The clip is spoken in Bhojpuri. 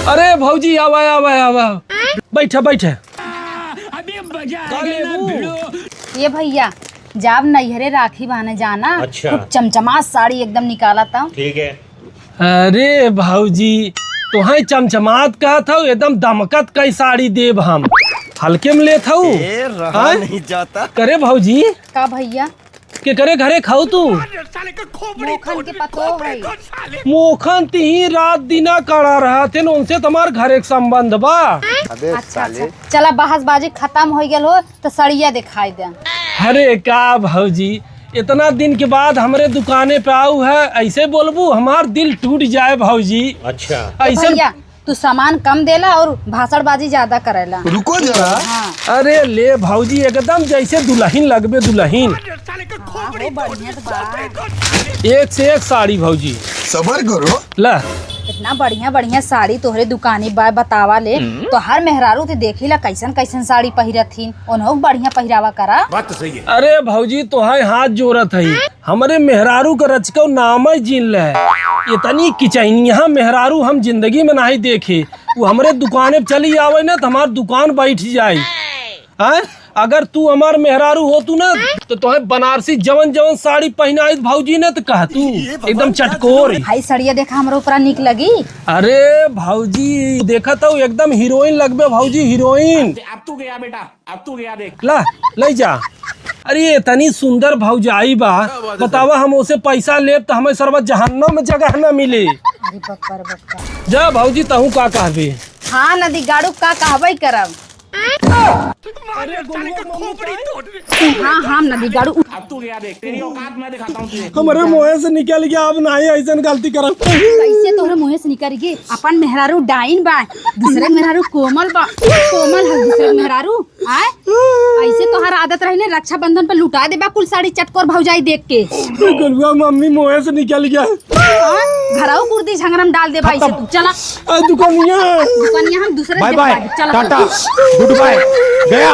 अरे भौजी आवा आवा आवा, बैठे बैठे। ये भैया जब नैहरे राखी बाने जाना, अच्छा। खूब चमचमात साड़ी एकदम निकाला था। ठीक है। अरे भौजी तुहे चमचमात कहा था, एकदम दमकत कई साड़ी देव हम हल्के में ले था। रहा नहीं जाता। करे भौजी का भैया के करे घरे खाऊ तू मोखन के पतो है। मोखन ती रात दिना कड़ा रहा थे न, उनसे तुम्हार घर एक संबंध बा। अबे अच्छा अच्छा चला बहसबाजी खत्म हो गया हो तो सड़िया दिखाई दे। अरे का भौजी इतना दिन के बाद हमरे दुकाने पे आऊ है, ऐसे बोलबू हमार दिल टूट जाए भौजी। अच्छा। ऐसे भैया तू सामान कम देला और भाषणबाजी ज्यादा करेला। रुको जरा। हाँ अरे ले भौजी एकदम जैसे दुल्हन लगबे दुल्हन। हाँ, हो बढ़िया तो बा। एक से एक साड़ी भौजी। सबर करो। ला इतना बढ़िया बढ़िया साड़ी तोहरे दुकानी बा बतावा ले। तो हर मेहरारू ते देखी ला कैसन कैसन साड़ी पहिरथिन, उन्हों बढ़िया पहिरावा करा। बात तो सही है। अरे भौजी तोहाई हाथ जोड़त है, हमरे मेहरारू का रचको नाम ही जीन ले। इतनी किचैनिया मेहरारू हम जिंदगी में नहीं देखे। वो हमरे दुकाने पे चली आवे ना तो हमार दुकान बैठ जाए। हैं? अगर तू हमार मेहरारू हो तू ना तो तुम्हें बनारसी जवन जवन साड़ी पहनाई भौजी ने तो कह तू एकदम चटकोर। भाई सड़िया देखा हमरो ऊपर निक लगी। अरे भौजी देखा तो एकदम हीरोइन लगबे भौजी, हीरोइन। अब तू गया बेटा, अब तू गया देख। ला ले जा। अरे इतनी सुंदर भौजाई बा, बतावा हम उसे पैसा ले तो हमें सर्वत जहन्नम में जगह न मिले। अरे बक्कर बक्कर। जा भौजी तहू का कहबे। हाँ नदी गाड़ू का कहबई करब। हाँ हाँ नदी गाड़ू। अब तू गया देख, तेरी औकात मैं दिखाता हूँ तुझे। हमारे मुँह से निकल गया, अब नहीं ऐसा गलती करब। कैसे तोहरे मुँह से निकल गई? अपन मेहरारू डाइन बा, दूसरे मेहरारू कोमल बा। कोमल है दूसरे मेहरारू। आए ऐसे तोहर आदत रही ने रक्षाबंधन पे लुटा देबा कुल साड़ी चटकोर भौजाई देख के। गलुआ मम्मी मुँह से निकल गया। घराऊ कुर्दी झंगरम डाल देबा ऐसे तू। चला दुकानिया दुकानिया हम दूसरे बाय से बाय, चला टाटा, गुड बाय, गया।